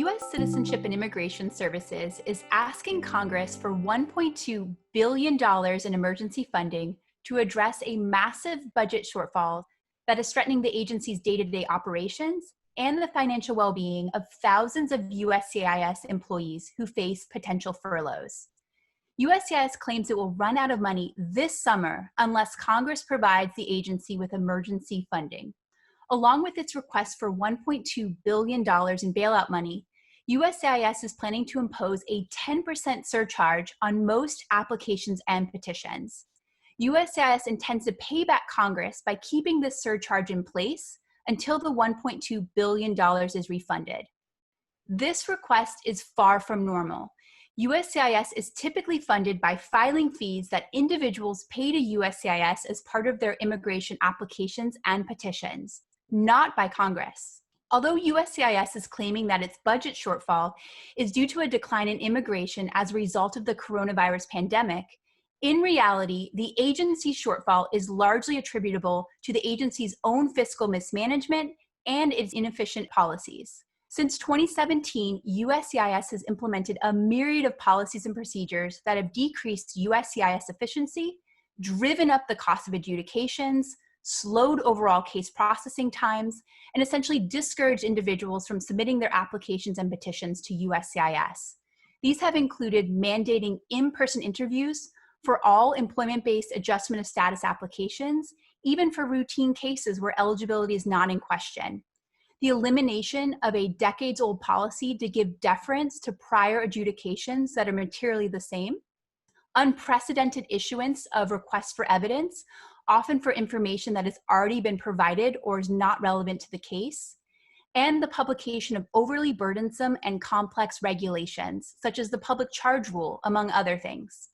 U.S. Citizenship and Immigration Services is asking Congress for $1.2 billion in emergency funding to address a massive budget shortfall that is threatening the agency's day-to-day operations and the financial well-being of thousands of USCIS employees who face potential furloughs. USCIS claims it will run out of money this summer unless Congress provides the agency with emergency funding. Along with its request for $1.2 billion in bailout money, USCIS is planning to impose a 10% surcharge on most applications and petitions. USCIS intends to pay back Congress by keeping this surcharge in place until the $1.2 billion is refunded. This request is far from normal. USCIS is typically funded by filing fees that individuals pay to USCIS as part of their immigration applications and petitions, not by Congress. Although USCIS is claiming that its budget shortfall is due to a decline in immigration as a result of the coronavirus pandemic, in reality, the agency's shortfall is largely attributable to the agency's own fiscal mismanagement and its inefficient policies. Since 2017, USCIS has implemented a myriad of policies and procedures that have decreased USCIS efficiency, driven up the cost of adjudications, slowed overall case processing times, and essentially discouraged individuals from submitting their applications and petitions to USCIS. These have included mandating in-person interviews for all employment-based adjustment of status applications, even for routine cases where eligibility is not in question. The elimination of a decades-old policy to give deference to prior adjudications that are materially the same, unprecedented issuance of requests for evidence, often for information that has already been provided or is not relevant to the case, and the publication of overly burdensome and complex regulations, such as the public charge rule, among other things.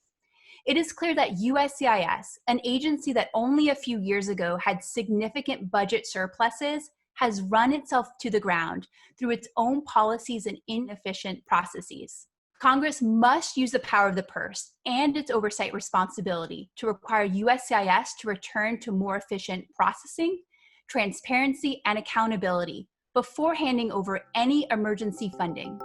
It is clear that USCIS, an agency that only a few years ago had significant budget surpluses, has run itself to the ground through its own policies and inefficient processes. Congress must use the power of the purse and its oversight responsibility to require USCIS to return to more efficient processing, transparency, and accountability before handing over any emergency funding.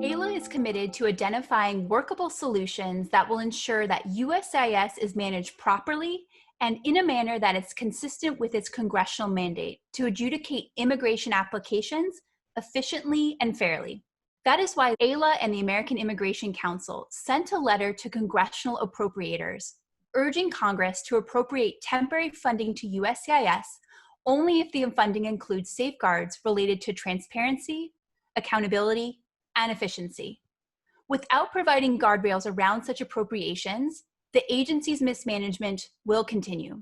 AILA is committed to identifying workable solutions that will ensure that USCIS is managed properly and in a manner that is consistent with its congressional mandate to adjudicate immigration applications efficiently and fairly. That is why AILA and the American Immigration Council sent a letter to congressional appropriators, urging Congress to appropriate temporary funding to USCIS only if the funding includes safeguards related to transparency, accountability, and efficiency. Without providing guardrails around such appropriations, the agency's mismanagement will continue.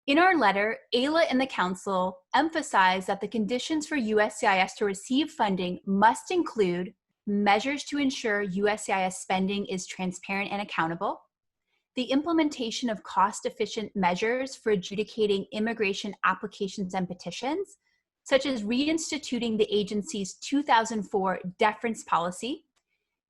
In our letter, AILA and the Council emphasize that the conditions for USCIS to receive funding must include measures to ensure USCIS spending is transparent and accountable, the implementation of cost-efficient measures for adjudicating immigration applications and petitions, such as reinstituting the agency's 2004 deference policy,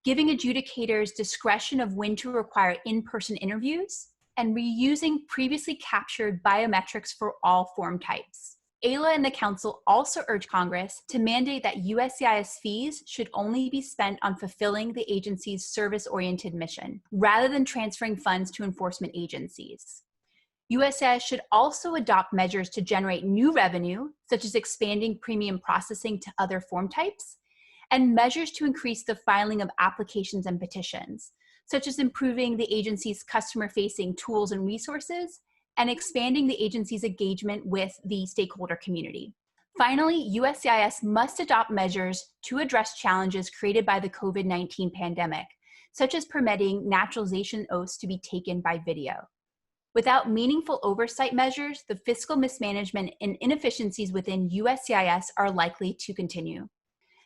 giving adjudicators discretion of when to require in-person interviews, and reusing previously captured biometrics for all form types. AILA and the Council also urge Congress to mandate that USCIS fees should only be spent on fulfilling the agency's service-oriented mission, rather than transferring funds to enforcement agencies. USCIS should also adopt measures to generate new revenue, such as expanding premium processing to other form types, and measures to increase the filing of applications and petitions, such as improving the agency's customer-facing tools and resources, and expanding the agency's engagement with the stakeholder community. Finally, USCIS must adopt measures to address challenges created by the COVID-19 pandemic, such as permitting naturalization oaths to be taken by video. Without meaningful oversight measures, the fiscal mismanagement and inefficiencies within USCIS are likely to continue.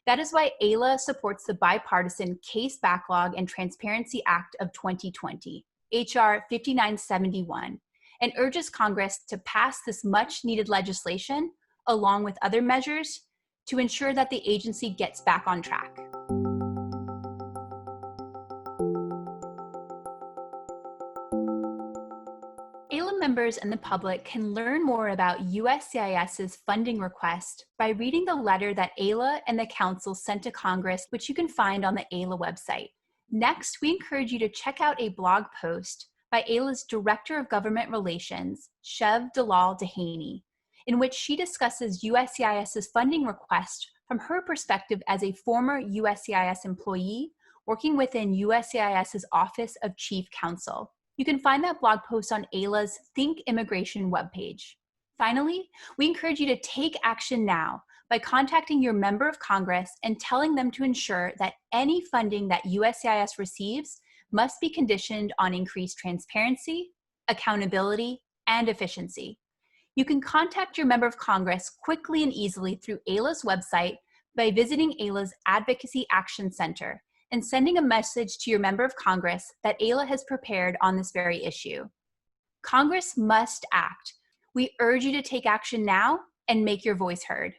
That is why AILA supports the bipartisan Case Backlog and Transparency Act of 2020, H.R. 5971, and urges Congress to pass this much-needed legislation, along with other measures, to ensure that the agency gets back on track. AILA AILA members and the public can learn more about USCIS's funding request by reading the letter that AILA and the Council sent to Congress, which you can find on the AILA website. Next, we encourage you to check out a blog post by AILA's Director of Government Relations, Chev Dalal Dehaney, in which she discusses USCIS's funding request from her perspective as a former USCIS employee working within USCIS's Office of Chief Counsel. You can find that blog post on AILA's Think Immigration webpage. Finally, we encourage you to take action now by contacting your member of Congress and telling them to ensure that any funding that USCIS receives must be conditioned on increased transparency, accountability, and efficiency. You can contact your member of Congress quickly and easily through AILA's website by visiting AILA's Advocacy Action Center and sending a message to your member of Congress that AILA has prepared on this very issue. Congress must act. We urge you to take action now and make your voice heard.